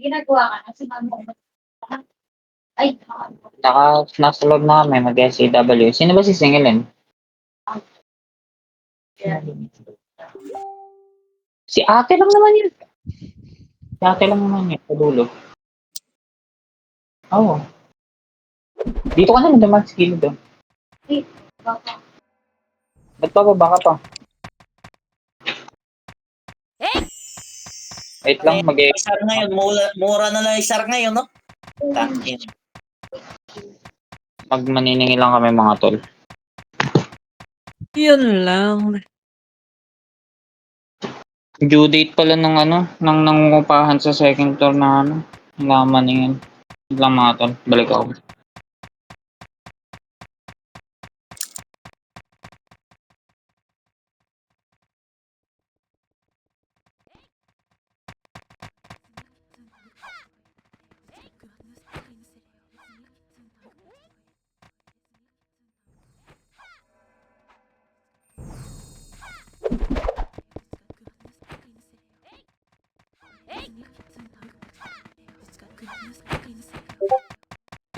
ginagawa ka na, sinabi mo ba? Ay, Nasa loob na kami, mag-SCW. Sino ba sisingilin? Si ate lang naman yun. Si ate lang naman yun, sa dulo. Oo. Dito ka na naman sa gilid doon. baka. Ba't pa ba ka pa? Wait lang, Sar ngayon, mura na lang yung sar ngayon, no? Tangin. magmaniningi lang kami mga tol. Yun lang. Due date pala ng ng nangungupahan sa second tour na namaningin. Wait lang mga tol, balik ako.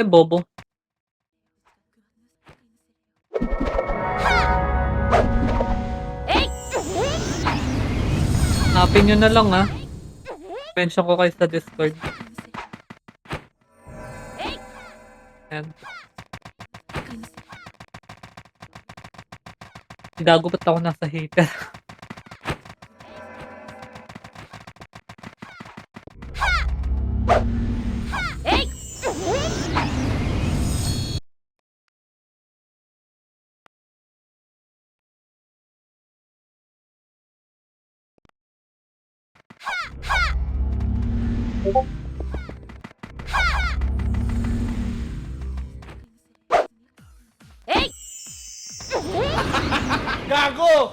Bobo. Hanapin nyo na lang mention ko kayo sa Discord. Ayan. Gago ba't ako nasa hater? Gago!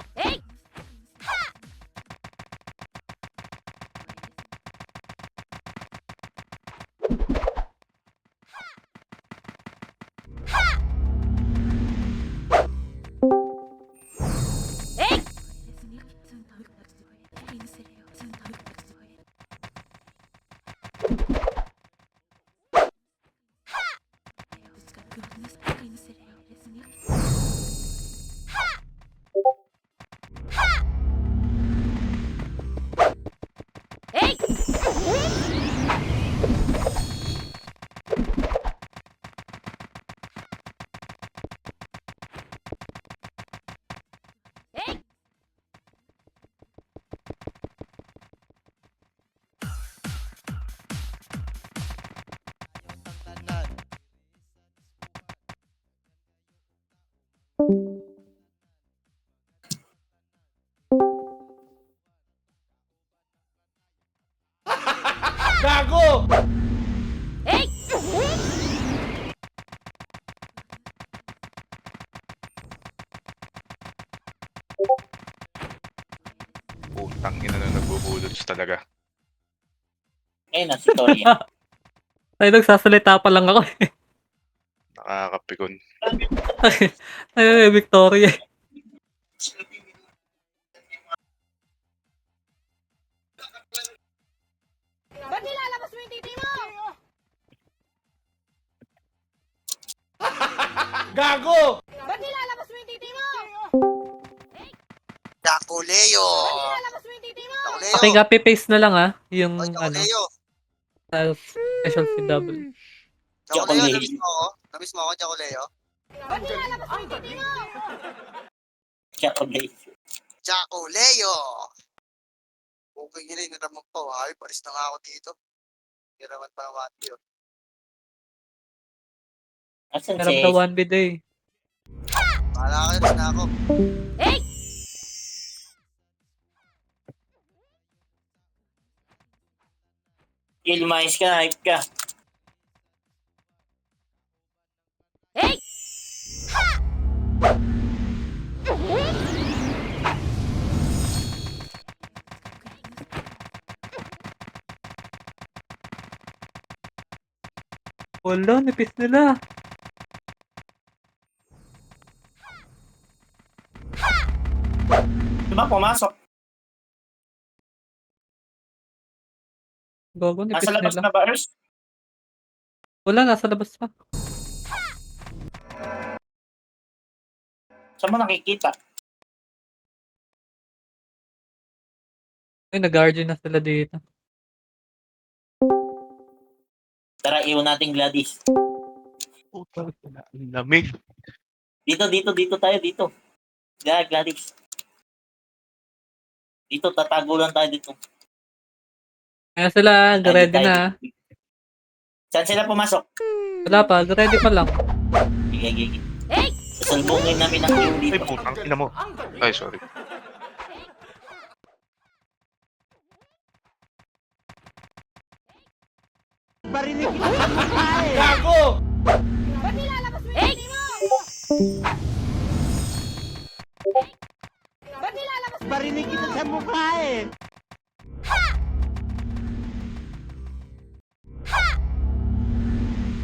Gago! Putang ina na nagbubulots talaga. Ayun na, si Torian. Ay, nagsasalita pa lang ako Nakakapikon. Ay, Victoria. Ba't nilalabas mo yung titi mo? Gago! Ba't nilalabas mo yung titi mo? Jaculeo! Ba't nilalabas mo yung titi mo? Jaculeo! Paki-copy paste na lang yung Oy, Jaculeo! special CW. Jaculeo, namiss mo ako? Namiss mo ako, Jaculeo? Ba't nilalabas mo yung titi mo? Chocolate. Jaculeo! Okay nila, naraman pa. Ay, paris na nga ako dito. Naraman pa naman yun. Asan Sarap si na Ace? 1 day. Bahala ka, alis na ako. Lumayas ka, hype ka. Wala, nipis nila. Diba pumasok? Gago, nipis Nasa labas nila. na ba, Ers? Wala, nasa labas pa. Saan mo nakikita? Ay, nag-RG na sila dito. Tara, iwan natin Gladys. Putang ina, ang lamig. Dito tayo, dito. Gladys. Dito, tatago lang tayo dito. Kaya sila, Tayo, ready tayo. na. Saan sila pumasok? Wala pa, ready pa lang. Gigi. Sasalbungin namin ang yung Ay, dito. putang ina mo. Ay, sorry. Gago!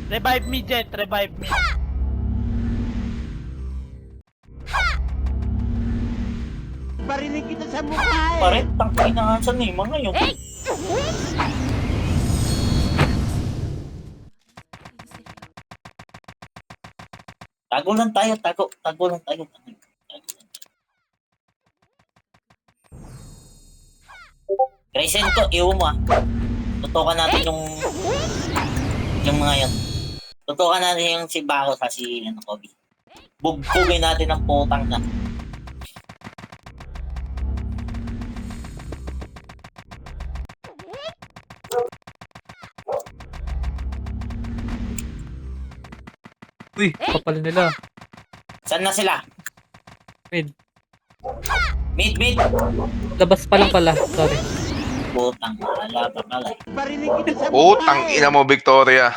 Revive me, Jet. Revive me. Pare, tangkay na nga saan eh, mga yun. Tago lang tayo, tago lang tayo. Grayson ko, iwan mo ah. Tutukan natin yung mga yun. Tutukan natin yung si Bako sa si Kobe. Bugbugin natin ang putang na. Uy, kapal nila. Saan na sila? Mid. Mid. Labas pa lang pala, sorry. Putang, wala pa pala. Putang ina mo, Victoria.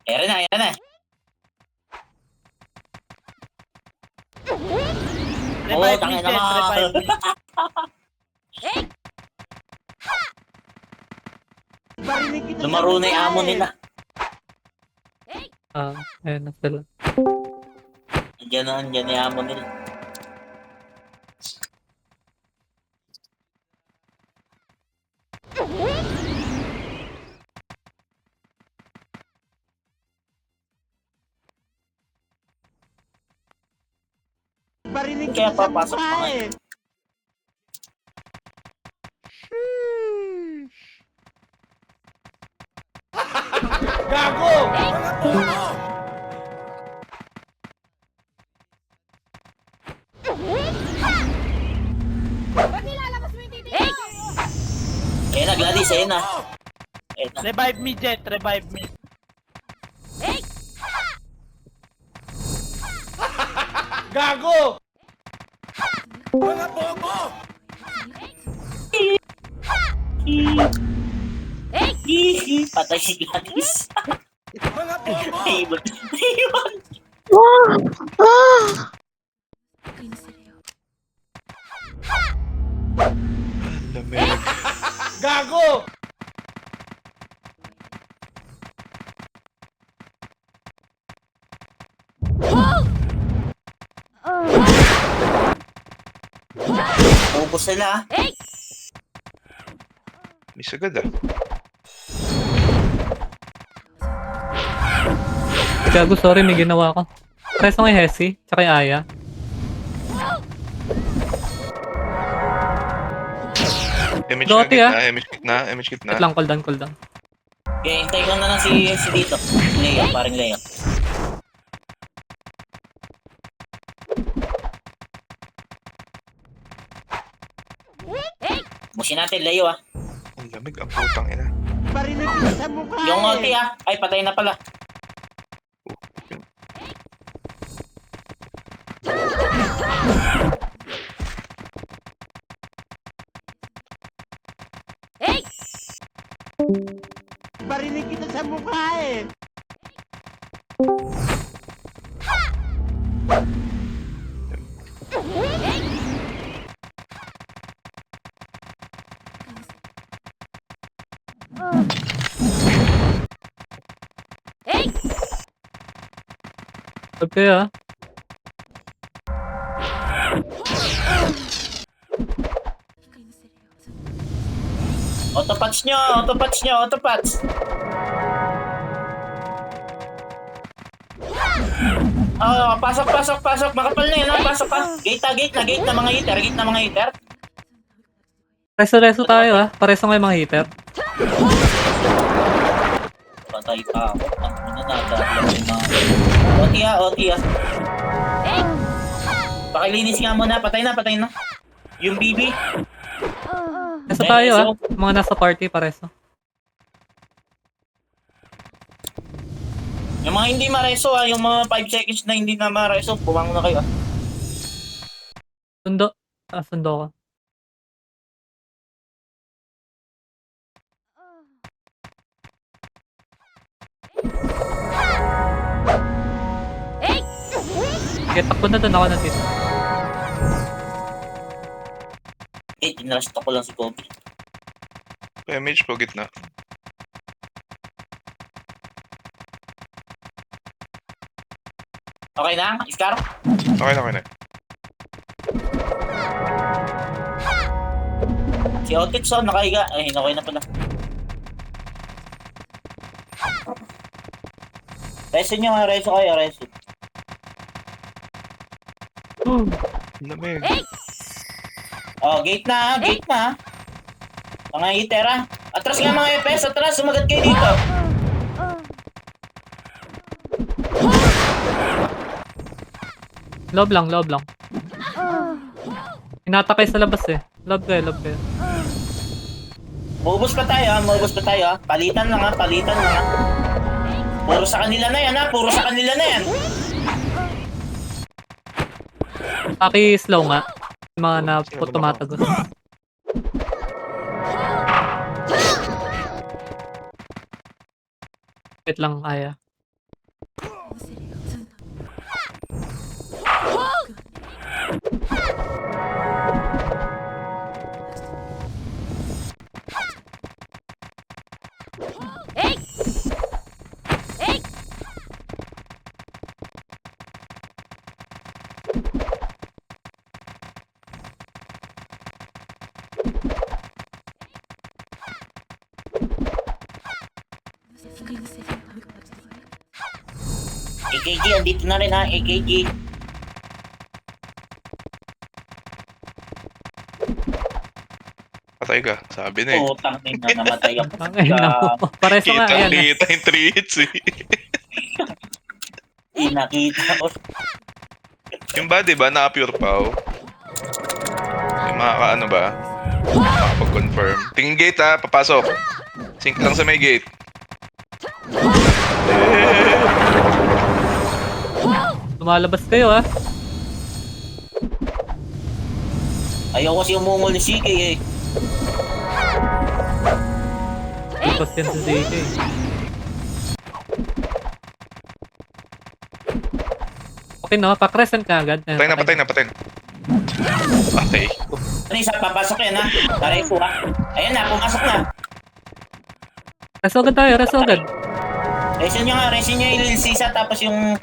Ere na. Revive Putang me, ina Jet. mo. Revive me. Lumaro na yung amo nila. Ayan na sila. Andiyan yung amo nila. Kaya papasok pa ngayon. Gago! Ayan na, Gladys, ayan na. Ayan na. Revive me, Jet. Revive me. Gago! Patay si Gladys. Iwan. Ang lamig. Gago! Ubus sila. Miss agad ah. Gago, sorry, may ginawa ko. Press mo yung Hesi, tsaka yung Aya. Image Doti, na ah. gitna, image gitna. Wait lang, cool down. Okay, hintayin ko na lang si dito. Leo, parang Leo. Busin natin, Leo ah. Ang lamig, ang putang ina. Yung ulti ah. Ay, patay na pala. Sabi kayo ah. Autopatch nyo, autopatch nyo, autopatch. Pasok, pasok, pasok. Makapal na yun, ha? Pasok pa. Gate na mga hitter, gate na mga hitter. Reso-reso tayo ah. Pareso nga yung mga hitter. Patay pa ako. Ano na nagagawa yung mga... OT ha. Pakilinis nga muna. Patay na. Yung BB. Reso tayo ah. Mga nasa party pareso. Yung mga hindi mareso ha. Yung mga 5 seconds na hindi na mareso. Buwang na kayo ha. Sundo. Sundo ko. Kaya takbo na doon ako na dito. Tinrasto ko lang si Kobe. MH po, gitna. Okay na? Iskar? Okay na. Si Otitson nakahiga. Ay, okay na pala. Reso nyo nga, reso kayo, reso. Lamig. Gate na. Mga hitter ha. Atras nga mga FPS, atras. Sumagat kayo dito. Loob lang. Inatakay sa labas eh. Loob kayo. Maubos pa tayo ha. Palitan lang ha. Puro sa kanila na yan. Aki slow nga. Yung mga na tumatagos. Wait lang, Aya. AKG, andito na rin ha. AKG. Patay ka. Sabi na eh. Utang na namatay ako. Ay, naku. Pareso nga, ayan. Kita yung 3 hits eh. Nakita ko. Yung body ba, naka-pure pa yung makaka-ano ba? Makapag-confirm. Tingin gate ha, papasok. Sync lang sa may gate. Lumalabas kayo ah. Ayaw kasi umungol ni CK eh. Tapos yan sa ZK. Okay no, pa-crescent ka agad. Patay na. Patay. Ano isa, papasok yan ha. Taray po ha. Ayan na, pumasok na. Reso agad. Resin nyo yung Lil Sisa tapos yung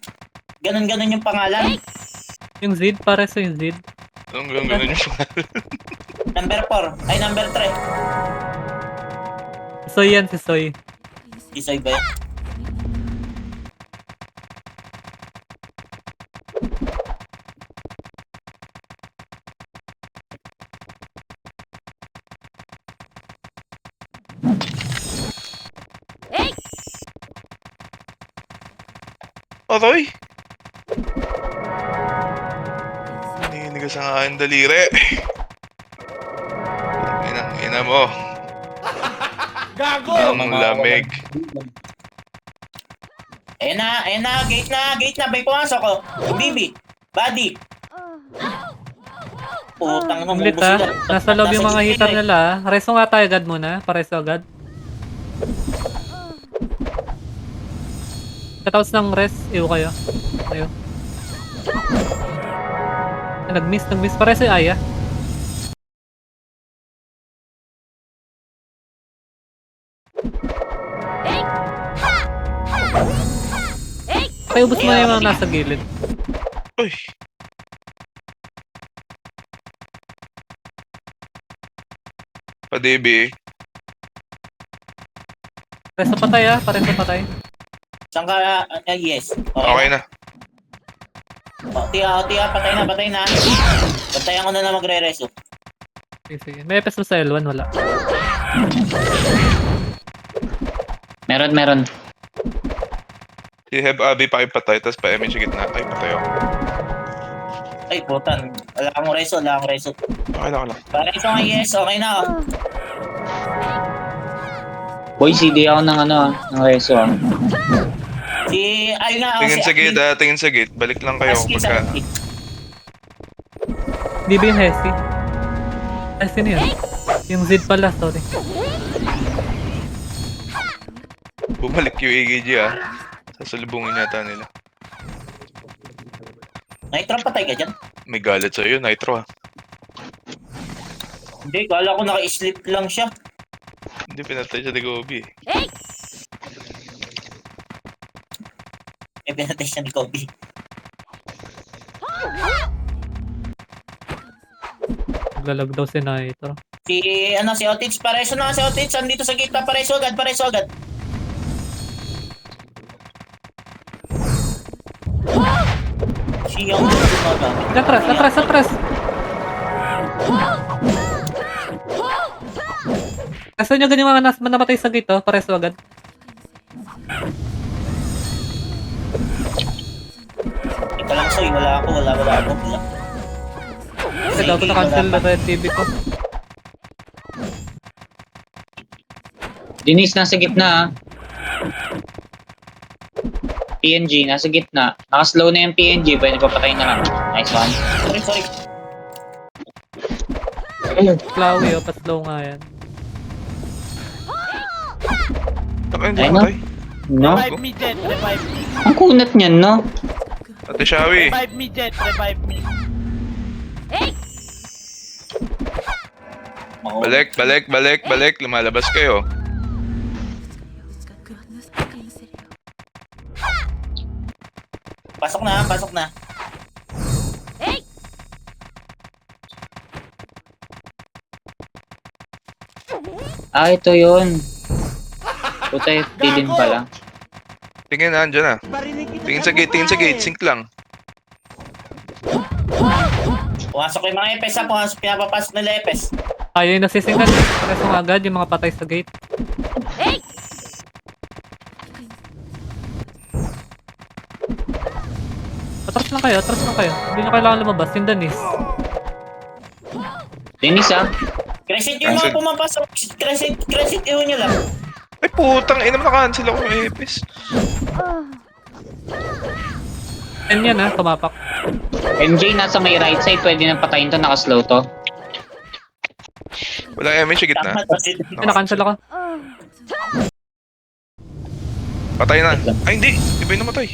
ganun-ganun yung pangalan. Yung Zid, pareso yung Zid. Anong ganun yung Number 4. Ay, number 3. Soy yan, si Soy. Isoy ba yun? Aroy! Naninigas ang aking daliri. Ina mo. Gago! Ang lamig. Ayan na, gate na, may pumasok ko. Bibi, body. Putang nung Ulit ubos ah. sila. Nasa loob yung mga hitter nila ah. Reso nga tayo agad muna. Pareso agad. Katapos ng res, iyo kayo. Ayo. Nag-miss. Pareso yung Aya. Pakiubos mo na yung mga nasa gilid. Uy. Pa-DB. Pares na patay pares na patay. Saan ka? Yes. Okay na. Tiya, patay na. Bantayan ko na magre-reso. Sige. May epes mo sa L1, wala. Meron. Si Heb Abi pakipatay, tapos pa Emi sa gitna. Ay, patay ako. Ay, putan. Wala akong reso. Okay lang. Pareso nga yes, okay na. Boy, CD ako ng ng reso Ayun nga. Tingin sa gate tingin sa gate. Balik lang kayo pagka... Hindi ba yung Hesi? Hesi na yun. Yung Zed pala, sorry. Bumalik yung AKG Sasalubungin yata nila. Nitro, patay ka dyan? May galit sa'yo, Nitro Hindi, kala ko naka-sleep lang siya. Hindi, pinatay siya ni Gobi. Pinatay siya ni Kobe. Naglalag daw si Nitro. Si Otich, pareso na si Otich. Andito sa gate na, pareso agad. Siya nga gumagamit. Atras! Kaso nyo ganyan mga namatay sa gate, pares agad. Ito lang soy, wala ako. Kasi dapat na-cancel na red TV ko. Denise, nasa gitna PNG, nasa gitna. Nakaslow na yung PNG, pwede papatay na lang. Nice one. Sorry. Flowey, pa-slow nga yan. Hindi Ayun, patay. No? Revive me, Jet. Revive me. Ang kunat niyan, no? Ate Shawi. Revive me, Jet. Revive me. Balik. Lumalabas kayo. Pasok na. Ito yun. Puta, din pala. Tingin, andyan na. Tingin sa gate. Sync lang. Pumasok yung mga epes pinapapasok nila epes. Ayaw yung nasisingan. Pares mo agad yung mga patay sa gate. Atras lang kayo. Hindi nyo kailangan lumabas. Yung Denise. Denise, Crescent yung mga pumapasok. Crescent yun nyo lang. Ay, putang ina, naka-cancel ako ng Epes. Yan yan tumapak. MJ, nasa may right side, pwede nang patayin to, nakaslow to. Walang Emi sa gitna. Ay, na-cancel ako. Patay na. Ay, hindi. Iba yung namatay.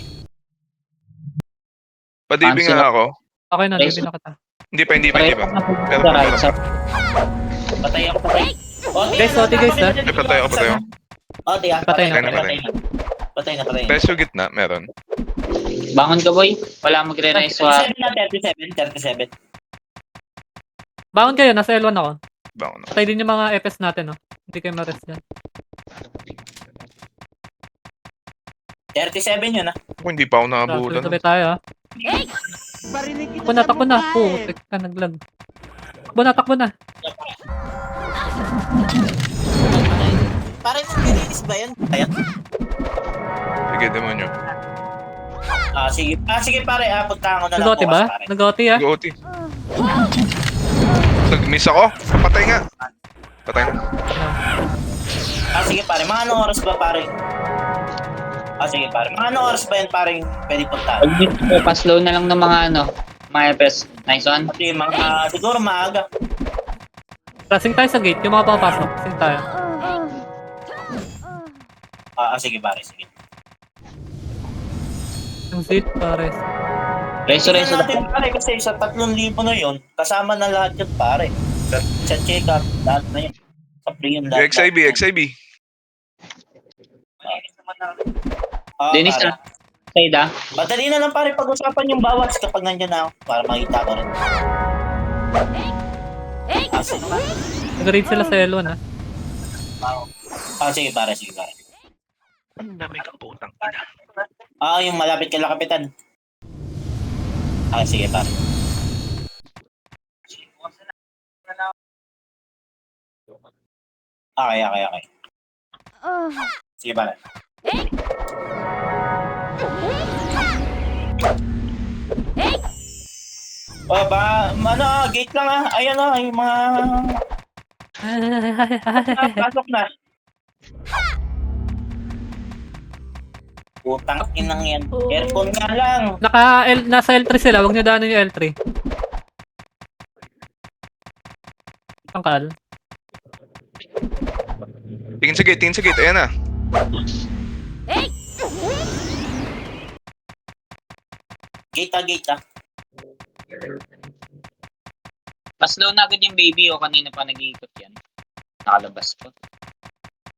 Pa-DB nga ako. Okay na, hindi na kita. Hindi pa. Pero Sa right side. Patay ako. Guys, guys, Ay, patay ako. Patay na. Patay na. Peso gitna, meron. Bangon ka, boy. Wala magre-rise 37. Bangon kayo, nasa L1 ako. Bangon na. Patay din yung mga FS natin, Hindi kayo ma-rest dyan. 37 yun, Ako, hindi pa ako nakabulan. Sabay tayo, Takbo na. Putik ka, naglag. Takbo na. Parang nilinis ba yun? Ayan. Sige, demonyo. Sige pare, puntahan ko na lang Nag-OT ba? pare. Nag-OT, Go-OT. Nag-miss ako. Patay nga. Patay na. Sige pare, mga anong oras ba pare? Sige pare, mga anong oras ba yan pare pwede puntahan? Pa-slow na lang ng mga FS. Nice one. Kasi siguro maaga. Sing tayo sa gate, yung mga papasok. Sing tayo. Sige pare, sige. Yung seat, pares. Reso. Tingnan natin pare kasi sa 3,000 na yun, kasama na lahat yun pare. Sa check-up, lahat na yun. Sa free yun lahat. XIB. Denise, pare. Outside ah. Madali na lang pare pag-usapan yung bawas kapag nandiyan na ako para makita ko rin. Sige. Nag-raid sila sa L1 ah. Sige pare, sige pare. Ang dami kang putang. Yung malapit kay Kapitan. Sige pare. Okay. Sige pare. Gate lang ah. Ayan ah, yung mga... Pasok na. Putang inang yan. Aircon nga lang. Nasa L3 sila, wag niyo daanan yung L3. Tangkal. Tingin sa gate. Ayan na. Gate ah. Paslow na agad yung baby o kanina pa nag-iikot yan. Nakalabas pa.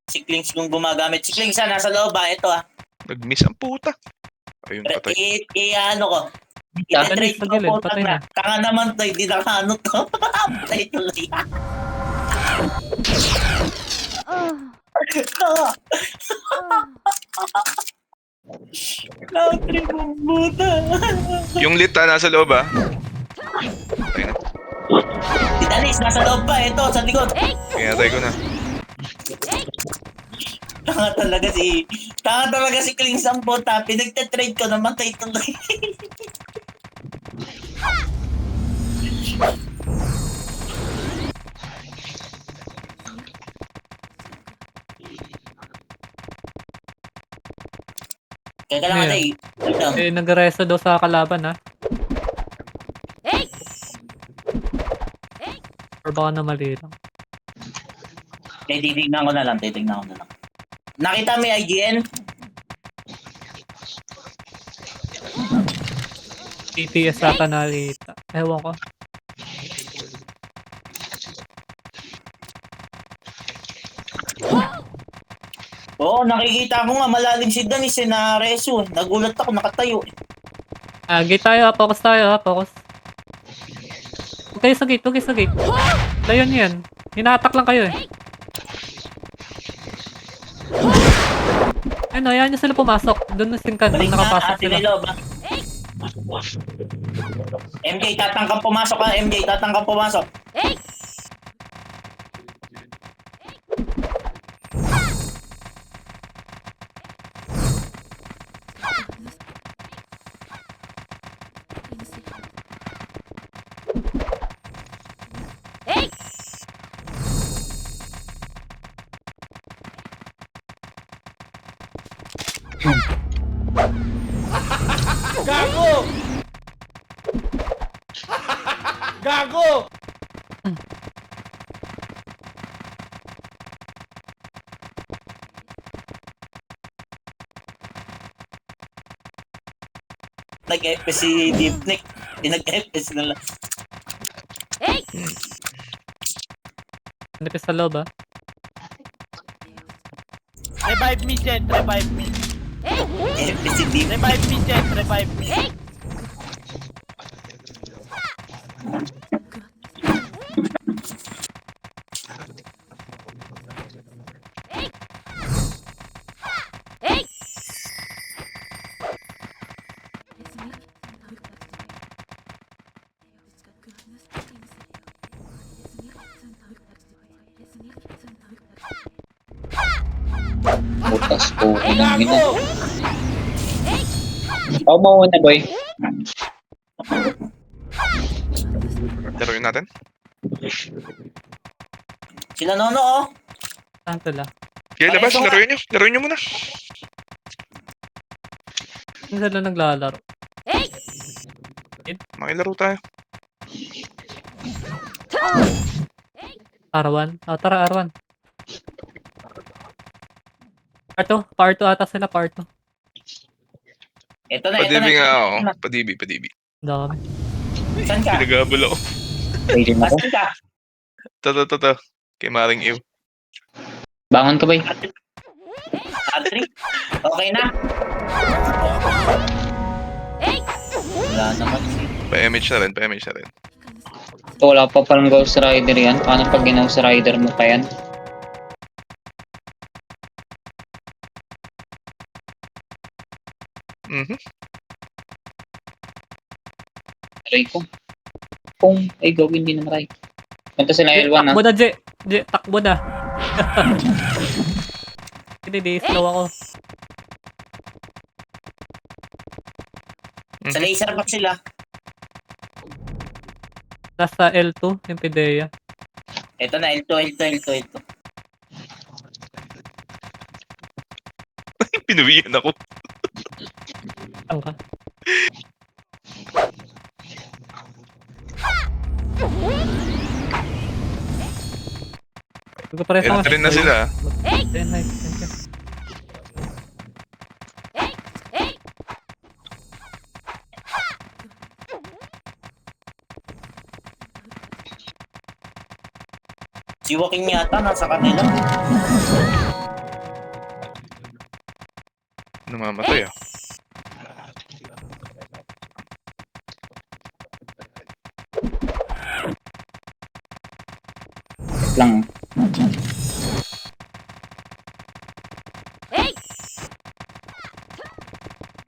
Si Klings kung gumagamit. Si Klings nasa loob ah. Ito ah. Nag-miss ang puta. Ayun, patay. Ano ko. Patay I-trade sa ko gilid, po patay na. Tanga naman to. Hindi nakaano to. Patay tuloy. Lautri mo buta. Yung lit nasa loob ah. Patay na. Si Danis nasa loob pa. Ito sa likod. Pinatay ko na. Tanga talaga si Klings ang puta. Pinagte-trade ko naman tayo tuloy. Kaya lang Ano tayo. Nag-resto daw sa kalaban ha. Or baka na mali lang. Titignan ko na lang. Nakita mo yung IGN? TTS ata nakita. Ewan ko. Oo, nakikita ko nga malalim si Danis na reso. Nagulat ako, nakatayo. Gate tayo ha. Focus tayo ha. Focus. Huwag kayo sa gate. Layo niyo yan. Hina-attack lang kayo eh. Ayun, hayaan nyo sila pumasok. Doon na singkan. Doon nakapasok sila. MJ, tatangkang pumasok ka. MJ, tatangkang pumasok. Gago! Nag-FPS si Deepnik. Nag-FPS na lang. Nipis sa loob ha. Revive me, Jet. Revive me. FPS si Deepnik. Revive me, Jet. Revive me. Butas po. Ikaw mauna boy. Laruin natin. Sila Nono oh. Saan sila? Kaya labas, Ay, ito nga. laruin nyo muna. Saan sila naglalaro? Makilaro tayo. R1? Tara R1. Part 2 ata sila, part 2. Ito na. Padibi nga ako. Padibi. Dami. Saan ka? Pinagabol ako. Pwede na ako. Saan ka? Tata. Kay Maring Ew. Bangon ka boy. Ate 3. Okay na. Wala naman. Pa-MH na rin, pa-MH na rin. Wala pa palang Ghost Rider yan. Paano pag Ghost Rider mo pa yan? Mhm. Try ko. Kung ay gawin din naman tayo. Punta sila Je, L1 takbo na, Je. Je, takbo na. Hindi, di slow ako. Sa laser back sila. Nasa L2, yung Pidea. Ito na, L2. Pinuwian ako. Saan ka? Hindi ko pares ako. L3 na sila. Nice. Thank you. Si Joaquin yata nasa kanila. Namamatay ah. Wait lang.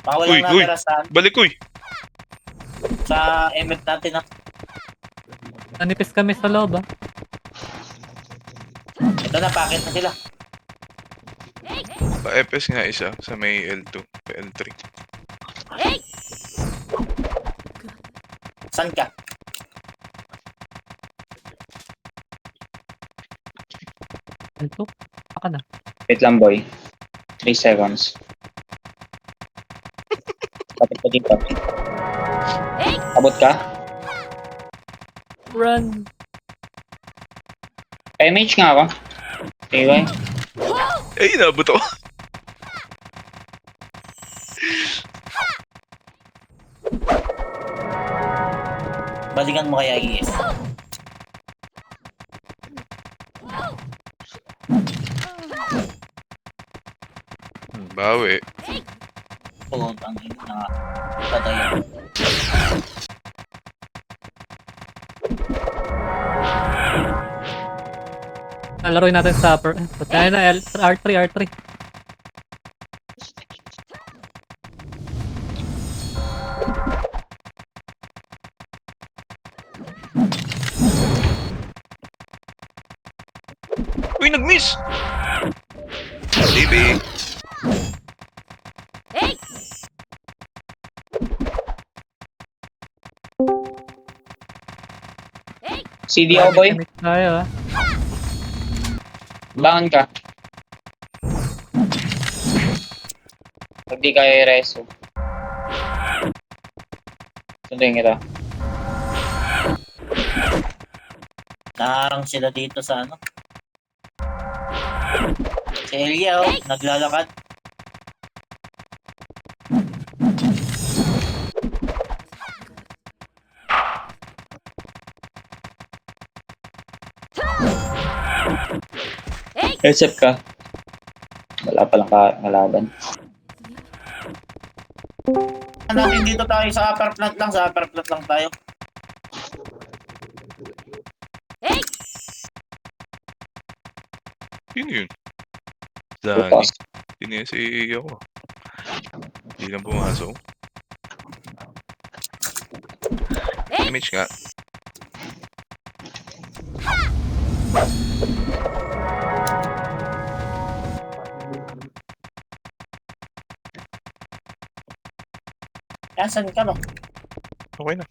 Baka Uy, walang natira Balik uy! sa MF natin ah. Nanipis kami sa loob, ah. Ito na, packet na sila. Pa-FS nga isa sa may L2, pa L3. Saan ka? L2? Baka na. Wait lang boy. 3 seconds. Kapit ko dito. Abot ka? Run! Pa-MH nga ako. Okay, Eh, inabot ako. Balikan mo kaya IS. Bawi. Putang ina nga. Patay ako. Laruin natin sa upper. Putya na, R3, R3. Uy, nag-miss! Baby. CD ako boy. Damage tayo, ah. Bangon ka. Pag di kaya i-reso. Sundin kita. Naharang sila dito sa ano. Si Elia oh, naglalakad. Headset ka. Wala palang kalaban. Natin dito tayo sa upper plant lang, tayo. Sino yun? Dani. Bukas. Sinisi ako. Hindi lang pumasok. Image nga. Saan ka ba? Okay na.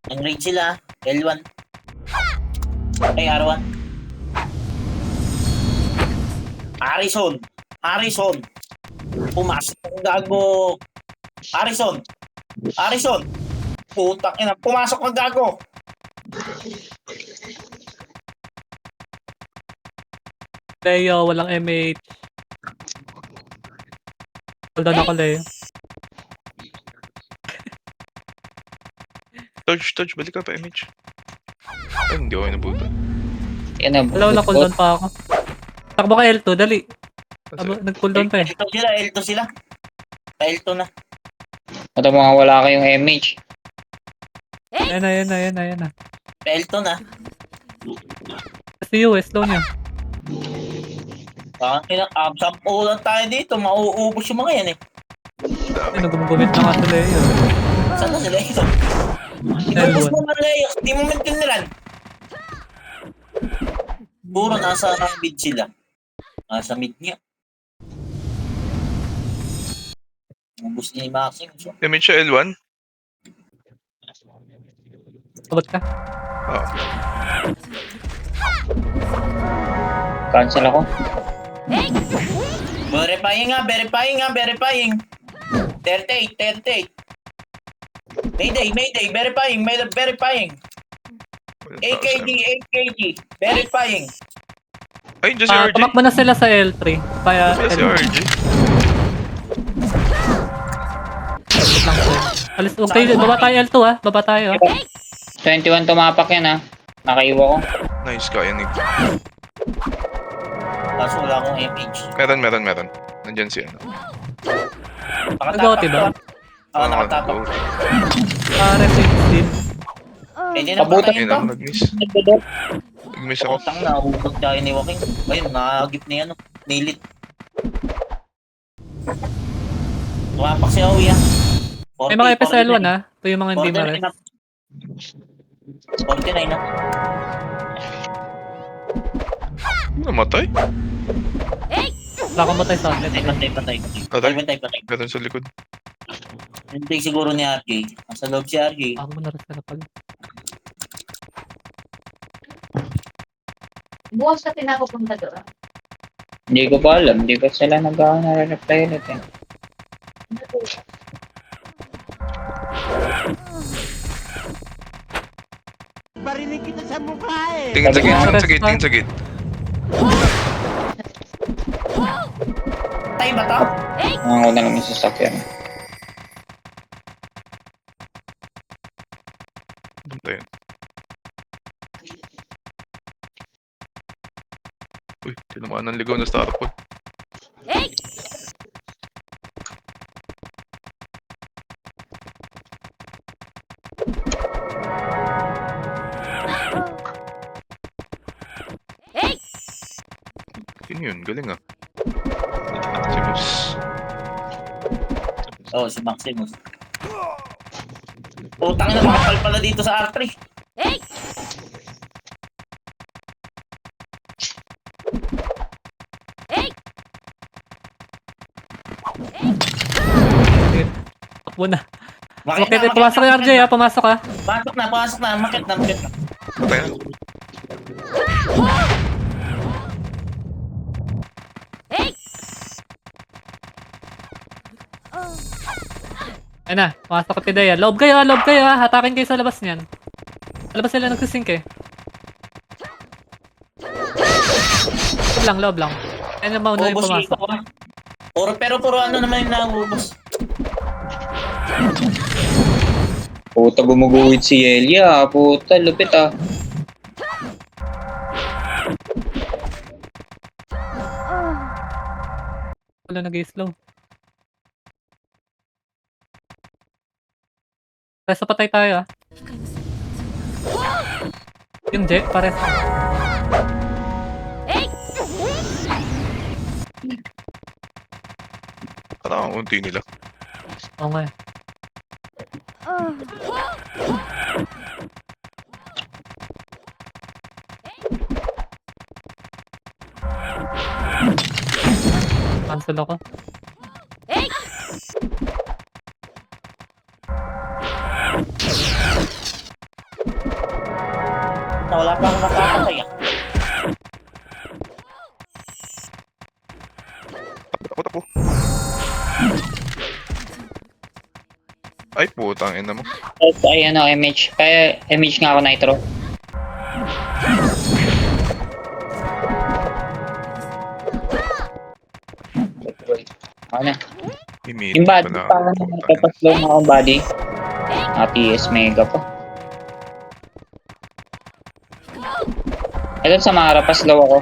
Enrage sila. L1. Ay, R1. Harrison. Pumasok ang gago. Harrison. Putang ina. Pumasok ang gago. Leo, walang MH. Hold on ako, Leo. Touch, balik ka pa image. Ay, hindi ako nabutan. Yan na. Wala, cooldown pa ako. Takbo ka L2, dali. Nag-cooldown pa eh. L2 sila. L2 na. Ito mga wala kayong MH. Ayan na. L2 na. Kasi US, slow niya. Bakit sampu lang tayo dito, mauubos yung mga yan eh. Ay, nagumugumit na nga sila yun. Saan na sila ito? L1. Ubos naman Leo, di mo man tinilan. Puro nasa mid sila. Nasa mid niya. Ubos niya yung Maxim. So, Damage siya L1. Abot ka. Oo. Cancel ako. verifying. 38. Mayday, verifying. AKG, verifying. Ay, dyan si RG. Tumakbo na sila sa L3. Kaya Dyan si L3 RG. lang po. Alis, okay, baba tayo L2 ah. Baba tayo ah. 21 tumapak yan ha. Nakaiwa ko. Nice ka, Yanig. Kaso wala akong MH. Meron. Nandyan si ano. Nag-OT ba? Oo, nakatapak. Reset din. Pwede na Pabutan patayin Ayun to. ako, nag-miss. Nag-miss ako. Utang na, uhog tayo ni Joaquin. Ayun, nakagip ni ano, nilit. Tumapak si Aoi ah. May mga FSL1 ah. Ito yung mga hindi mares. 49 na. Namatay? Wala akong matay sa atin. Patay. Patay? Patay. Meron sa likod. Hindi siguro ni RJ. Nasa loob si RJ. Ako mo na rin sa pag. Bukas ka pinapupunta doon. Hindi ko pa alam. Hindi pa sila nag-reply ulit eh. Tingin sa gate. Patay ba to? Mga ko na lang yung sasakyan. Doon tayo. Uy, tinamaan ng ligaw na starpod. Sino yun? Galing ah. Maximus. Oo, si Maximus. Utang na makapal pala dito sa R3. Takbo na. Okay, pumasok yung RJ ah. Pumasok ah. Pasok na. Makit na. Patay na. Ayun na. Pumasok ka Pidea. Loob kayo ah. Hatakin kayo sa labas niyan. Sa labas sila nagsisink eh. Loob lang. Ayun na mauna yung Ubus pumasok. dito ah. Puro ano naman yung naubos. Puta, gumuguhit si Yelia. Puta, lupit ah. Wala nag-slow. Pares patay tayo ah. Yung Jet, pares. Parang ang unti nila. Oo nga eh. Cancel ako. Wala pa akong nakakatay ah. Takbo. Ay, putang ina mo. Ay, ano, MH. Kaya MH nga ako nitro. Ano? Imit Yung body ko na. pa, napapaslow na akong body. ATS Mega pa. Alam sa mga harapas low ako.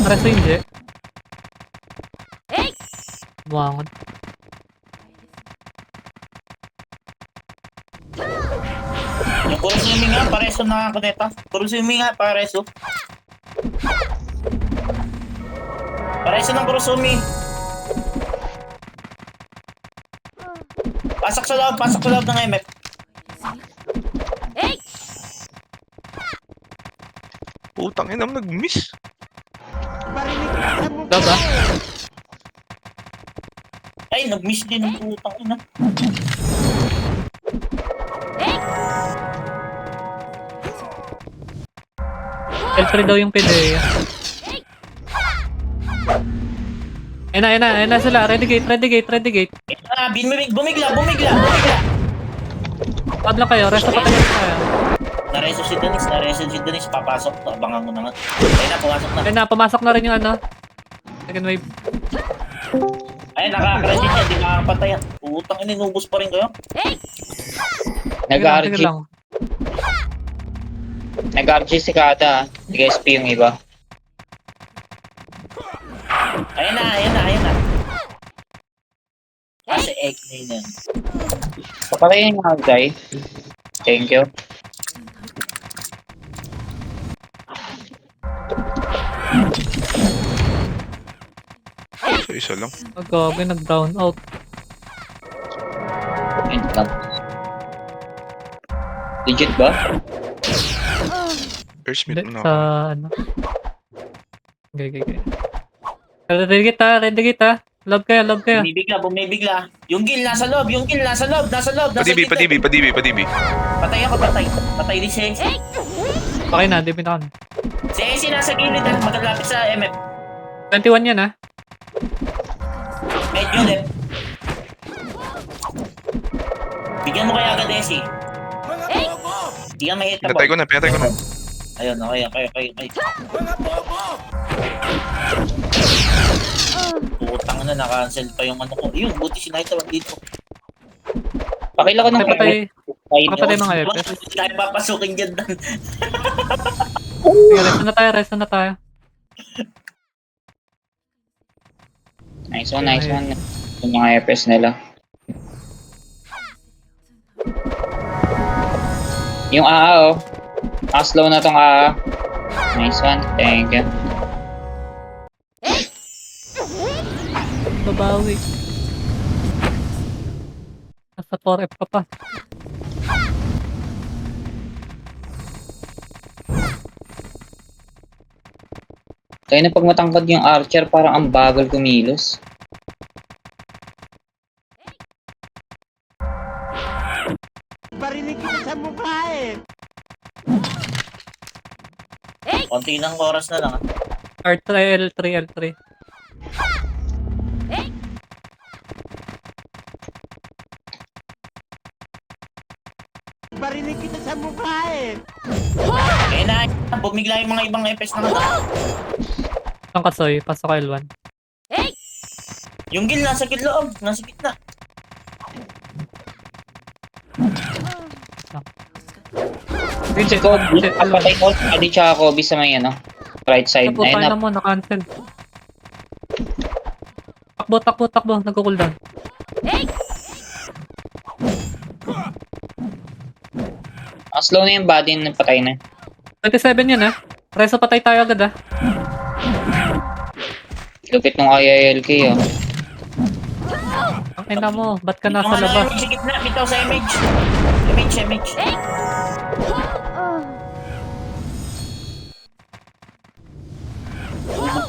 Pares hindi. Buwangon. Yung Kurosumi nga, pareso na ako nito. Kurosumi nga, pareso. Pareso ng Kurosumi. Pasok sa loob ng MF. Putang ina, nag-miss. Diba? Ay, nag-miss din ng putang ina. L3 daw yung Pidea. Ayun na sila. Ready gate. Bumigla. Tab lang kayo. Rest na patayin tayo. Nareso si Dennis. Papasok. Abangan mo na nga. Pumasok na. Ayun na, pumasok na rin yung ano. Second wave. Ay, naka-credit niya. Di makakapatayan. Putang ina, inubos pa rin kayo. Nag-RG. Sige lang. Nag-RG si Kata. Nag-SP yung iba. Ayan na. Kasi egg na yun yan. Papatayin yung Alzai. Thank you. Isa lang. Magkagay, nag-down out. Yun lang. Legit ba? First mid Hindi, mo na sa ako. ano. Okay. Ready gate ha. Love kayo. Bumibigla. Yung Gil, nasa loob. Nasa Padibi. gitna. Patay din si AC. Okay na, dipin ako na. Si AC nasa gilid ah. Magalapit sa MF. 21 yan ha. Medyo left. Bigyan mo kaya agad AC. Hindi ka mahita Pinatay ko na. Ayun, okay. Putang na, naka-cancel pa yung ano ko. Yun, buti sinahita lang dito. Pakila ko ng Patay mga FPS. Hindi tayo papasukin dyan. Sige, rest na tayo. Nice one. Yung mga FPS nila. Yung AA oh. Slow na tong AA. Nice one. Thank you. Babawi. Nasa 4F ka pa. Kaya na pag matangkad yung Archer, parang ang bagal kumilos. Konti lang oras na lang ah. L3. Eh na, bumigla yung mga ibang FPS na nga. Ang kasoy, pasok ka L1. Yung Gil, nasa gitna. Si Kobe, patay ko. Adi tsaka Kobe sa may ano. Right side. Tapo, Ayun tayo na. na mo, na-cancel. Takbo, nagko-cooldown. Slow na yung body na patay na. 27 yan ha. Reso patay tayo agad ha. Lupit ng IILK oh. Ang ina mo, ba't ka nasa Yung labas? sa gitna, bitaw sa image. Image.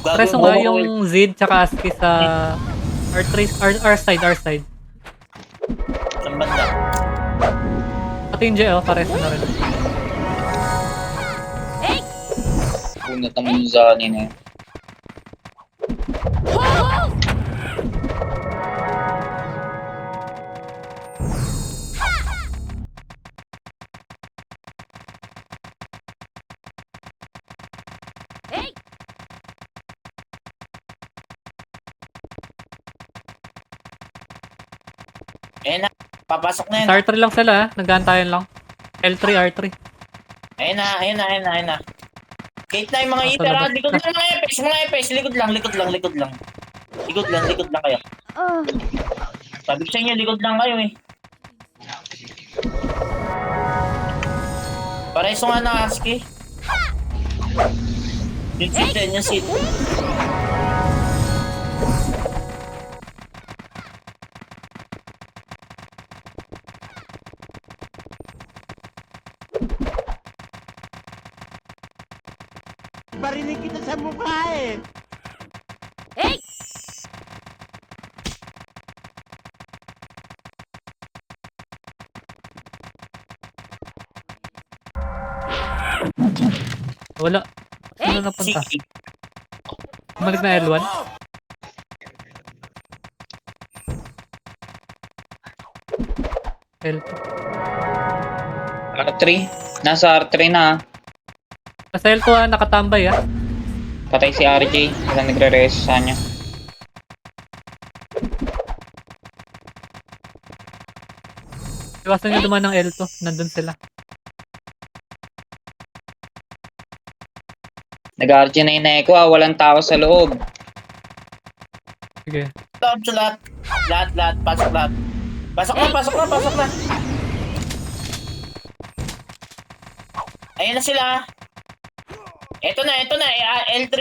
Reso nga yung Zid tsaka ASCII sa R side. Saan banda? Pati yung JL, pareso na rin. Punot naman yung Zani na yun. Eh na, papasok na yan. Sa R3 lang sila ha, nag-aantayan lang. L3, R3. Ayun na. Kate na yung mga Ah, iter, ha? talaga. Likod lang mga epes. Likod lang. Likod lang kayo. Sabi ko sa inyo, likod lang kayo eh. Pareso nga na ASCII. Yung seat. Barinig kita sa mukha eh. Wala. Saan na napunta? Sige. Bumalik na L1. L2. R3. Nasa R3 na. Nasa L2 nakatambay Patay si RJ. Walang nagre-reso sa kanya. Iwasan nyo dumaan ng L2. Nandun sila. Nag-RJ na yung Neko walang tao sa loob. Sige. Loob sa lahat. Lahat. Pasok lahat. Pasok na. Ayan na sila. Ito na. L3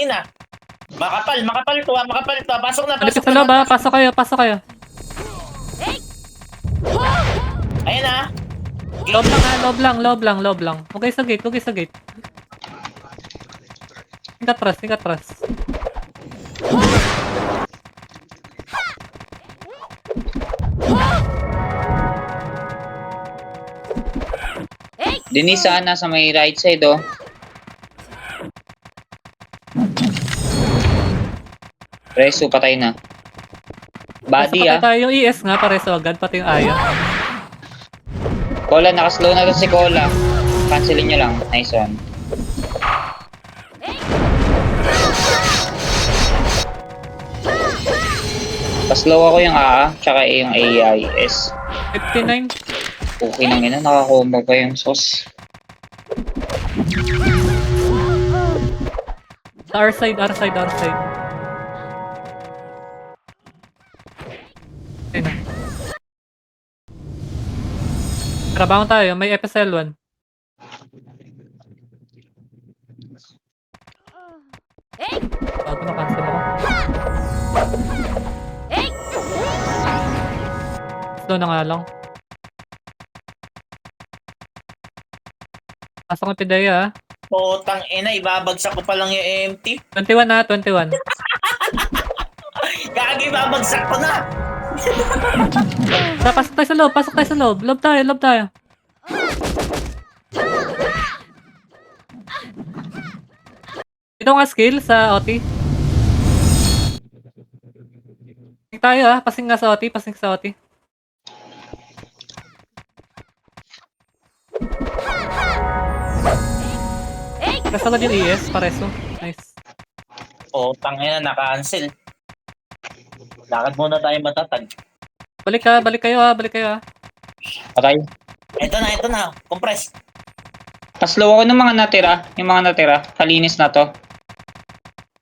na. Makapal to. Pasok na. Balik sa loob Pasok kayo. Ayan na. Loob lang. Okay sa gate. Tingkat trust. Denise sana sa may right side Reso patay na. Body Patay tayo yung ES nga, pareso agad, pati yung Aya. Cola, nakaslow na to si Cola. Cancelin nyo lang. Nice one. Paslow ako yung AA, tsaka yung AIS. 59. Okay nang ina, nakakombo pa yung sauce. Sa our side. Ayun na. Trabaho tayo, may FSL1. Bago na-cancel ako. Slow na nga lang. Pasok ng Pidea Putang ina, ibabagsak ko pa lang yung AMT. 21. Gagi, babagsak ko na. Pasok tayo sa loob. Loob tayo. Ito nga skill sa OT. Pasing tayo pasing nga sa OT. Kasagad yung ES, pareso. Nice. Putang ina, naka-cancel. Lakad muna tayo matatag. Balik kayo. Patay. Ito na. Compress. Paslow ako ng mga natira. Kalinis na to.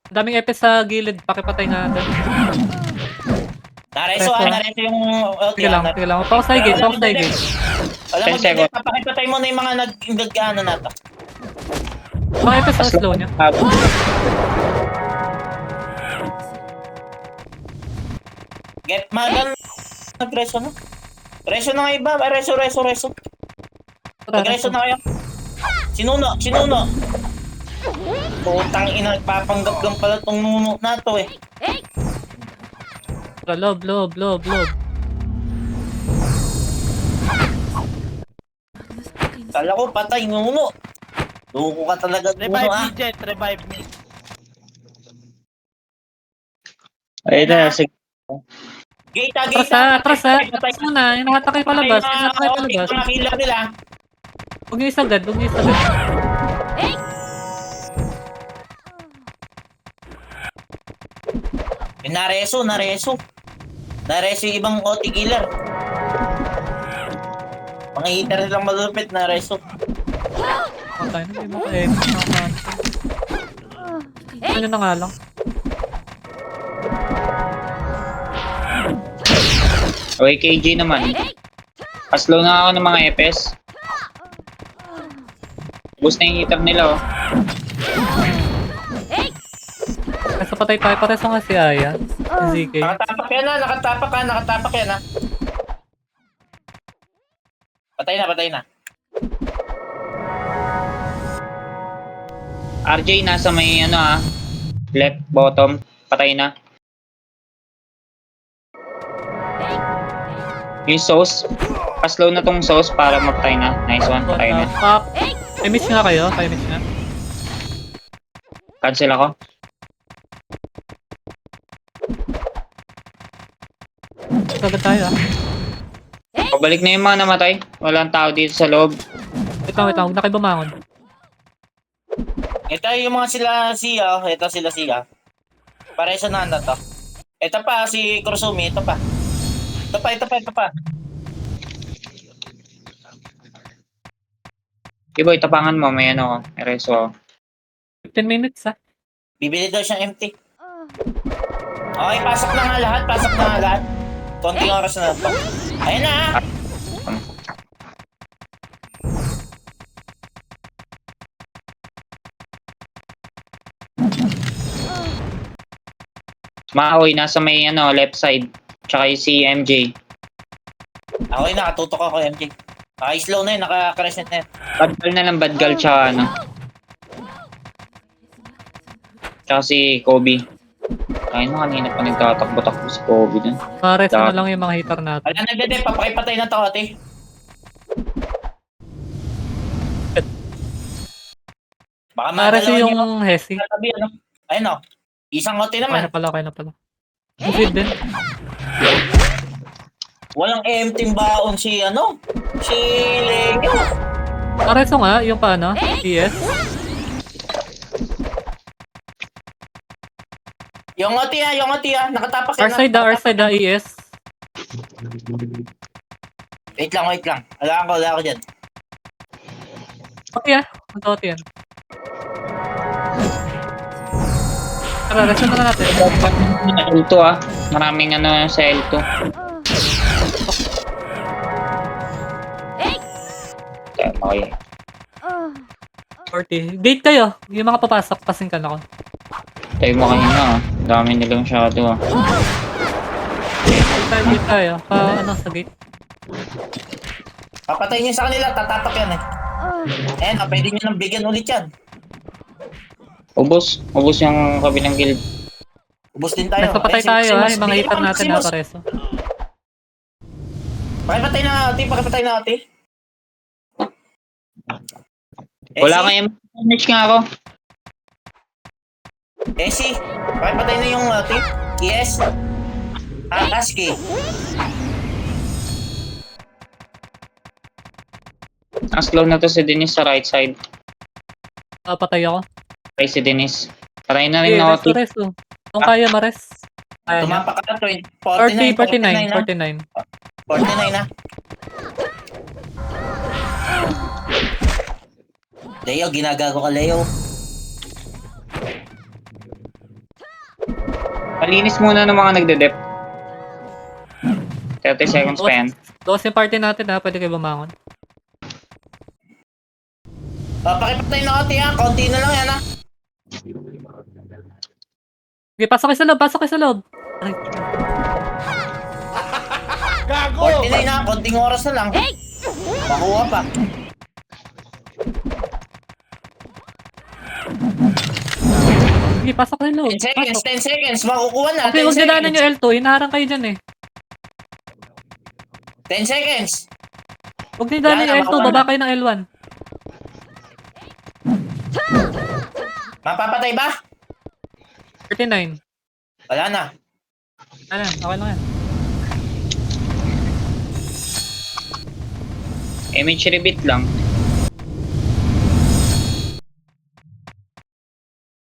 Ang daming EPS sa gilid, pakipatay nga natin. Nareso yung... Sige lang. Focus tayo gate. Wala 10 seconds. Papakipatay mo na yung mga nag-ano na to. Mga EPS sa slow nyo. Get magan. Nag-reso na. Reso na nga iba. Reso. Mag-reso na kayo. Sinuno. Putang ina, nagpapanggap lang pala tong nuno na to eh. Loob. Kala ko patay nuno. Duko ka talaga nuno Revive me. Ayun na, sige. Gate. Atras muna, yung nakatakay palabas. Mga killer nila. Huwag nyo isagad. Yung nareso yung ibang OT killer. Mga Mga hitter nilang malupit na reso. Patay na, may mga extra na. Ano na nga lang. Okay, KG naman. Paslow na ako ng mga EPS. Boost na yung hitter nila, oh. Kasi patay tayo, pares nga si Aya. Si ZK. Nakatapak yan na, nakatapak yan na. Patay na. RJ nasa may ano left bottom, patay na. Yung sauce, paslow na tong sauce para magpatay na. Nice one, patay na. I miss nga kayo, I miss nga. Cancel ako. Agad tayo Pabalik na yung mga namatay. Walang tao dito sa loob. Wait lang, huwag na kayo bumangon. Ito yung mga sila siya. Pareso na to. Ito pa, si Kurosumi, ito pa. Ito pa. Iboy, tapangan mo, may ano, ereso. 15 minutes Bibili daw siyang empty. Okay, pasok na nga lahat. Konting oras na to. Ayun na. Maoy, nasa may ano, left side. Tsaka yung si MJ. Okay, nakatutok ako, MJ. Naka-slow na yun, naka-crescent na yun. Badgal na lang, badgal tsaka ano. Tsaka si Kobe. Kaya na kanina pa nagtatakbo-takbo si Kobe dun. Pares na lang yung mga hitter natin. Wala nagdede, papakipatay na to, ate. Baka Pares madalawan yung Hesi. Tabi, ano? Ayun o. Isang ote naman. Kaya na pala. Good din. Walang empty baon si Lego. Pares nga, yung paano? PS. Yung ote nakatapak yan. R side ES. Wait lang. Wala ko dyan. Okay mag-OT yan. Tara, resume na natin. L2 maraming ano sa L2. Okay. 40. Gate kayo. Yung mga papasok, pasingkan ako. Tayo mo kanina dami nilang shadow Gate tayo. Sa gate. Papatay niyo sa kanila, tatapak yan eh. Pwede niyo nang bigyan ulit yan. Ubos yung kabilang guild. Ubus din tayo. Nagpapatay tayo yung mga hitter natin na pareso. Pakipatay na ate. Wala kang damage nga ako. Esi, pakipatay na yung ate. Yes. Husky. Ang slow na to si Dennis sa right side. Patay ako. Patay si Dennis. Patay na rin na ako. Resto. Kung kaya mares. Kaya niya. Tumapak ka na 49 na. Leo, ginagago ka, Leo. Palinis muna ng mga nagde-dep. 30 seconds pa yan. Doon yung party natin pwede kayo bumangon. Pakipatay na ate konti na lang yan Okay, pasok kayo sa loob. Ay, Gago! 49 konting oras na lang. Makuha pa. okay, pasok kayo sa loob. 10 seconds, makukuha na. Okay, huwag nilanan yung L2, hinaharang kayo dyan 10 seconds. Huwag nilanan yung L2, baba kayo ng L1. Mapapatay ba? 39. Wala na. Okay lang yan. Image repeat lang.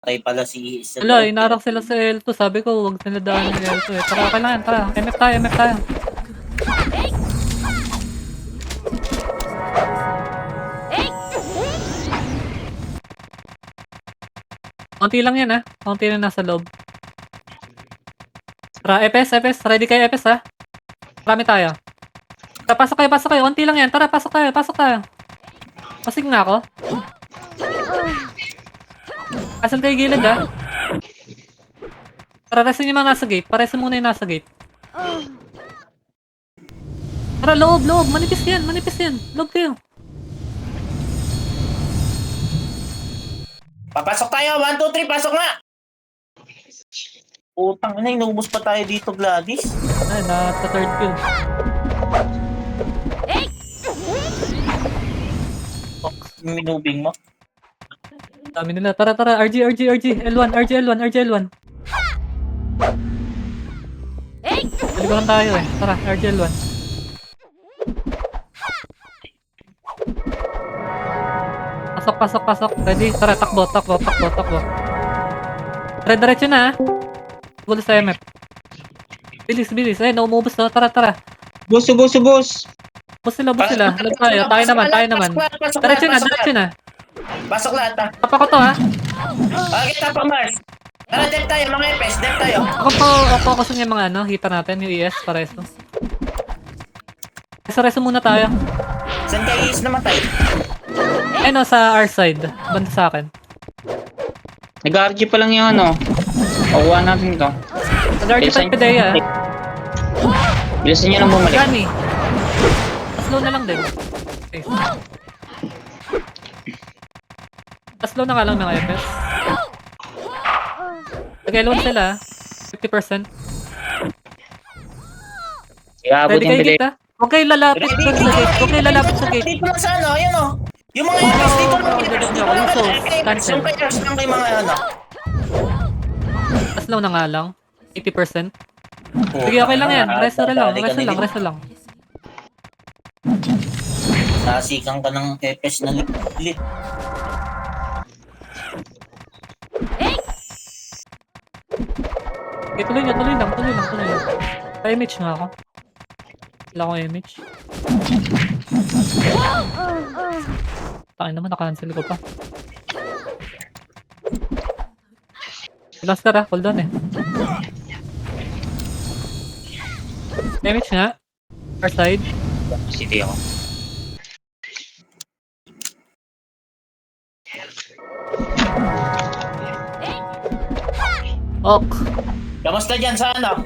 Patay pala si... Wala, inarang sila sa L2. Sabi ko, huwag sila daan ng L2 Tara, okay lang yan, tara. MF tayo. Konti lang yan ah. Konti lang nasa loob. Tara, FS. Ready kayo, FS ha. Marami tayo. Tara, pasok kayo. Konti lang yan. Tara, pasok tayo. Pasig na ako. Asan kayo gilid ha? Tara, resin yung mga nasa gate. Paresin muna yung nasa gate. Tara, loob. Manipis yan. Loob kayo. Papasok tayo. 1, 2, 3. Pasok na. Putang ina, inubos pa tayo dito, Gladys. Ay, third kill. Minubing mo. Dami nila. Tara. RG. L1. Talikuran tayo eh. Tara, RG L1. Pasok. Ready? Tara, takbo. Diretso na ha. Gulo sa MF. Bilis. Ayun, naumubos na. Tara. Boss. Bus sila. Alam tayo. Tayo naman. Diretso na. Pasok lahat ha. Tapa ko to ha. Okay, tapa Mars. Tara, dep tayo, mga epes. Dep tayo. Ako focus yung mga hita natin. Yung ES, pareso. Reso muna tayo. Saan kayo is namatay? Ayun sa our side. Banda sa akin. Nag-RG pa lang yung ano. Kukuha natin to. Nag-RG pa yung Pedea. Bilisan nyo lang bumalik. Gani. Slow na lang din. Okay. Slow na nga lang mga FS. Nag-L1 sila. 50%. Iabot Ready yung kayo delay. kita? Huwag kayo lalapit sa gate. Dito lang sa ano, ayun o. Yung mga epes, dito lang. Yung players lang kayo mga ano. Slow na nga lang. 80%. Sige, okay lang yan. Resto lang. Nasikan ka ng epes na lit. Okay, tuloy lang. Pa-image nga ako. Wala akong image. Takin naman, naka-cancel ko pa. Last ha, hold on eh. Image nga. Our side. City ako. Ok. Kamusta dyan sa ano?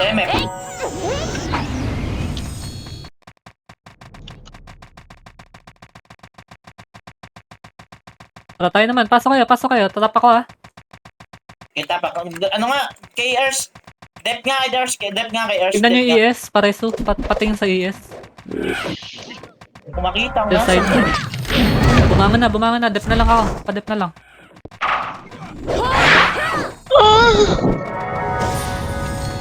Sa MF? Tara tayo naman. Pasok kayo. Tatap ako ha. Kita pa. Ano nga? Kay Ers? Dep nga kay Ers. Tignan nyo yung ES. Pareso. Patingin sa ES. Kung makita mo. Left side. Bumangon na. Dep na lang ako. Pa-dep na lang.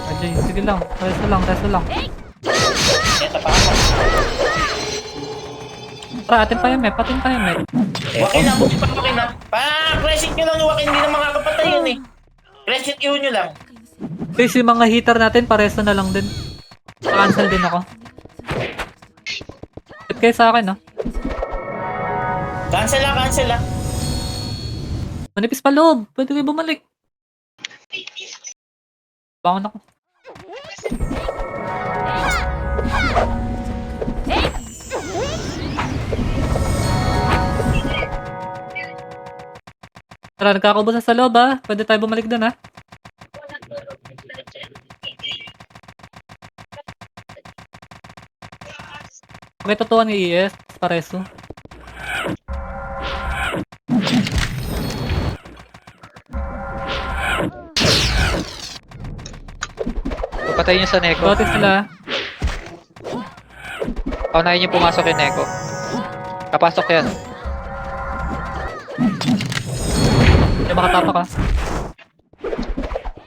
Ajay, sige lang. Resto lang. Kita pa ako. Tara, atin pa yung map. Wakin na. Pa-crescent nyo lang yung wakin. Hindi na makakapatay yun eh. Crescent yun nyo lang. Guys, yung mga hitter natin, pareso na lang din. Cancel din ako. Hit kayo sa akin, no? Cancel lang. Manipis pa loob. Pwede kayo bumalik. Bangon ako. Tara, nagkakaubusan sa loob ha. Pwede tayo bumalik dun ha. May totoo ni ES. Pareso. Papatayin niyo sa Neko. Gotit sila. Paunahin niyo pumasok yung Neko. Kapasok yan. Hindi makatapak ha.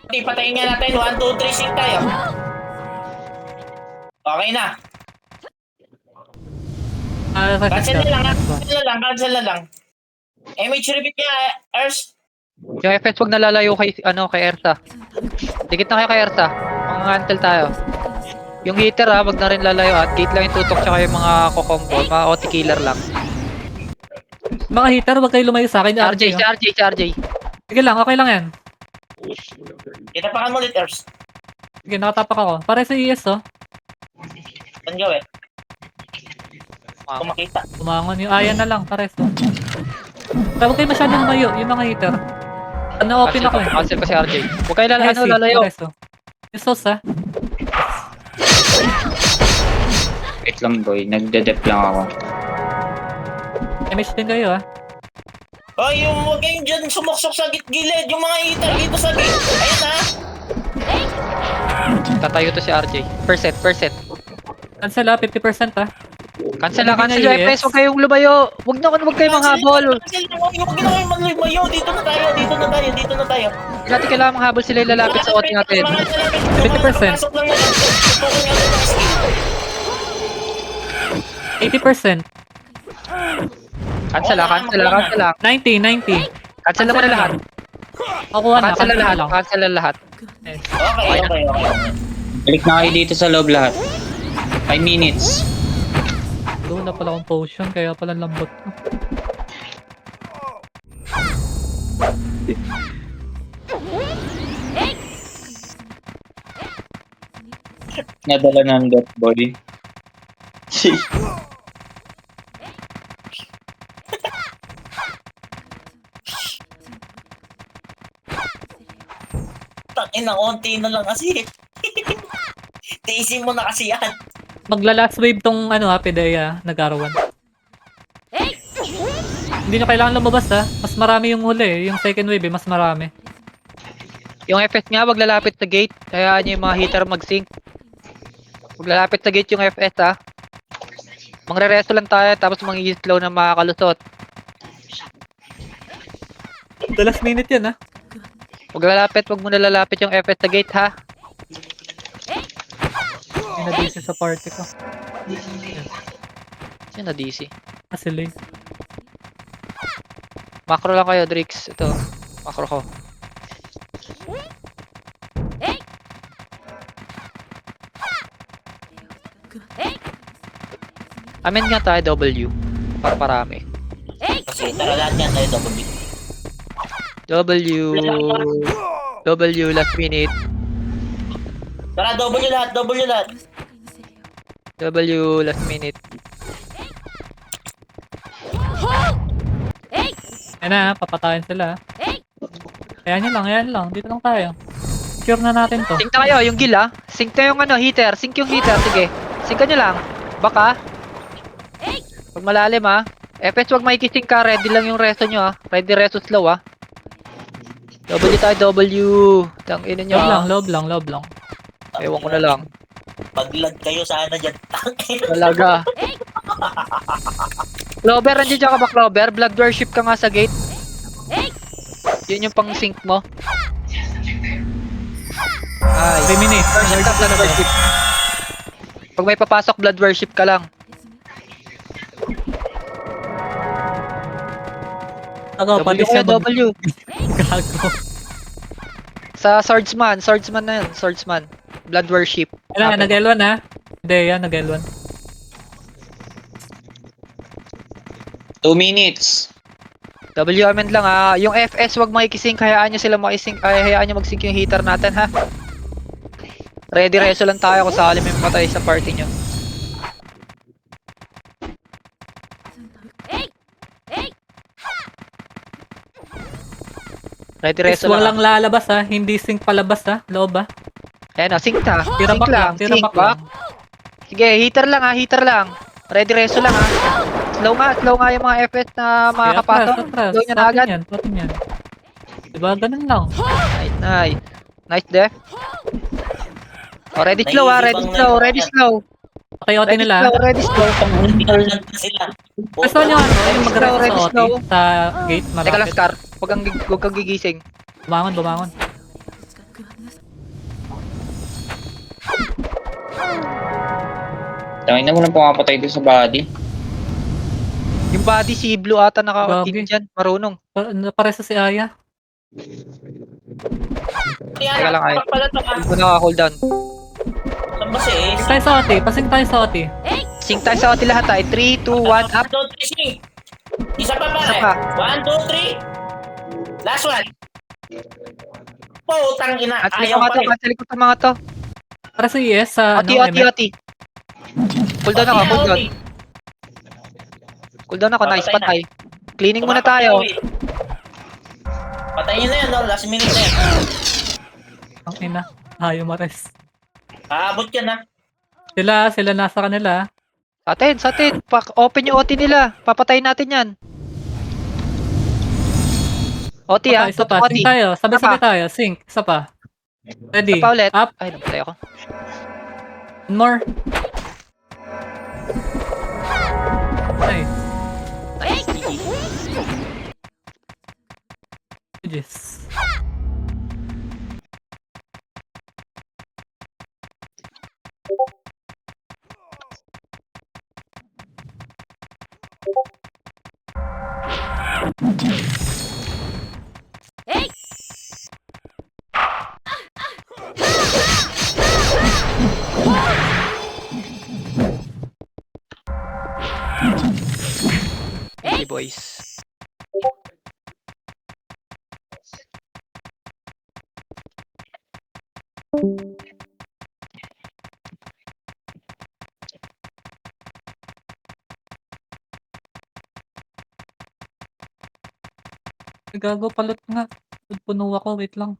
Okay, patayin nga natin. 1, 2, 3, sync tayo. Okay na. Cancel na lang. Image repeat niya, Ers. Yung FS wag nalalayo kay Ersa. Dikit na kayo kay Ersa. Mga antel tayo. Yung hitter wag na rin lalayo at gate lang yung tutok tsaka yung mga kokombo, mga OT killer lang. Mga heater, wag kayo lumayo sa akin. RJ, si ah. RJ, si RJ. Sige lang, okay lang yan. Kitapakan mo ulit, Ers. Sige, nakatapak ako. Pare sa ES, oh. Saan gawin? Kung makita. Umangon yung ayan na lang, pares, oh. Pero huwag kayo masyadong lumayo, yung mga heater. Ano, open ako eh. Cancel ko si RJ. Huwag kayo Nice, lalayo. pares, oh. Yung sauce, ah. Wait lang boy, nagde-dep lang ako. Damage din kayo, ah. Ay, yung huwag kayong dyan sumaksok sa gilid. Yung mga hitter dito sa gilid. Ayun na. Tatayo to si RJ. Percent. Cancel, ah. 50%, ah. Cancel lang, cancel Hindi yung na FS. Huwag kayong lumayo. Huwag kayong manghabol. Huwag na kayo malumayo. Dito na tayo. Hindi natin kailangan manghabol, sila yung lalapit sa OT natin. 50%. Pasok lang natin. Tutukan natin ng skill. 80%. Cancel lang. 90. Cancel naman na lahat. Makuha na, Cancel cancel na lang. Cancel na lahat. Okay. Balik na kayo dito sa loob lahat. 5 minutes. Doon na pala akong potion, kaya pala lambot ko. Nadala ng death boy. Tangin na, konti na lang kasi. Tiisin mo na kasi yan. Magla-last wave tong ano ha, Pidea, nag-arawan. Hindi na kailangan lumabas ha. Mas marami yung huli eh. Yung second wave eh, mas marami. Yung FS nga, wag lalapit sa gate. Kaya nyo yung mga hitter mag-sync. Wag lalapit sa gate yung FS ha. Mangre-resto lang tayo tapos mang-i-slow na makakalusot. The last minute yan ha. Wag mo lalapit yung FS sa gate ha. May na-DC sa party ko. Yan na DC. Kasi late. Macro lang kayo, Drix. Ito. Macro ko. Amen nga tayo W. Para parami. Kasi tara lahat yan tayo double beat. W last minute. Tara double lahat. W last minute. Ayan na ha, papatayin sila ha. Ayan lang. Dito lang tayo. Cure na natin to. Sync na kayo, yung gila. Sync na yung heater. Sync yung heater. Sige. Sync nyo lang. Baka. Pag malalim ha. FS wag makikisync ka. Ready lang yung resto nyo ha. Ready resto slow ha. W tayo, W. Tangina nyo ha. Loob lang. Ewan ko na lang. Pag-lag kayo sana dyan. Talaga. Clover, nandiyan ka ba Clover? Blood worship ka nga sa gate. Yun yung pang sync mo. Ay. 3 minutes. Worship ka, blood worship. Pag may papasok, blood worship ka lang. Ako, W pati kayo, siya mag- W. Gago. Sa swordsman na yun, swordsman. Blood worship. Kailangan, nag-L1 ha. Pidea, nag-L1. 2 minutes. W amend lang ha. Yung FS wag makikisync, hayaan nyo sila makisync, hayaan nyo mag-sync yung heater natin ha. Ready reso lang tayo kung sakali may matay sa party nyo. Ready reso lang. Walang lalabas ha. Hindi sync palabas ha. Loob ha. Ayan o, sync ta. Tira Sync back lang. lang, sync back. Sige, heater lang ha, heater lang. Ready reso lang ha. Slow nga yung mga FS na makakapasok. Slow nyo na agad. Patin yan. Diba, ganun lang. Nice def. Oh, ready slow ha, ready slow. Okay, OT nila. Ready slow. Lag na sila. Gusto nyo ano, yung mag-rest Ready sa OT, slow. sa gate, Teka lang, malapit. Scar. Huwag kang gigising. Bumangon. Tangin na mo nang pumapatay doon sa body. Yung body, si Blue ata naka-team Grabe. dyan. Marunong. Pares sa si Aya. Teka lang, ay. Pala to, Hindi ko naka-cooldown. Saan ba si Ace? Pasing tayo sa OT, pasing tayo sa OT. Sync tayo sa OT lahat ay. 3, 2, 1, up. Don't see. Isa pa pare. Isa pa. 1, 2, 3. Last one. Putang ina. Cancel Ayaw ko nga pa to, rin. cancel ko to mga to. Para sa ES sa Oti, ano, oti, MF. oti. Cooldown ako, cooldown. Cooldown ako, nice, Papatay patay. Cleaning muna tayo. Patay nyo na yun, no? Last minute na yan. Ang ina. Ayaw mares. Aabot ka na. Sila nasa kanila. Sa atin. Open yung OT nila. Papatayin natin yan. OT Isa ah, pa, isa pa. tutong OT. Sync tayo. Sabay-sabay Isa pa. tayo. Sync. Isa pa. Ready. Isa pa ulit. Up. Ay, napatay ako. One more. Nice. Nice, GG. GG's. Hey boys. Gago, palot nga. Puno ako, wait lang.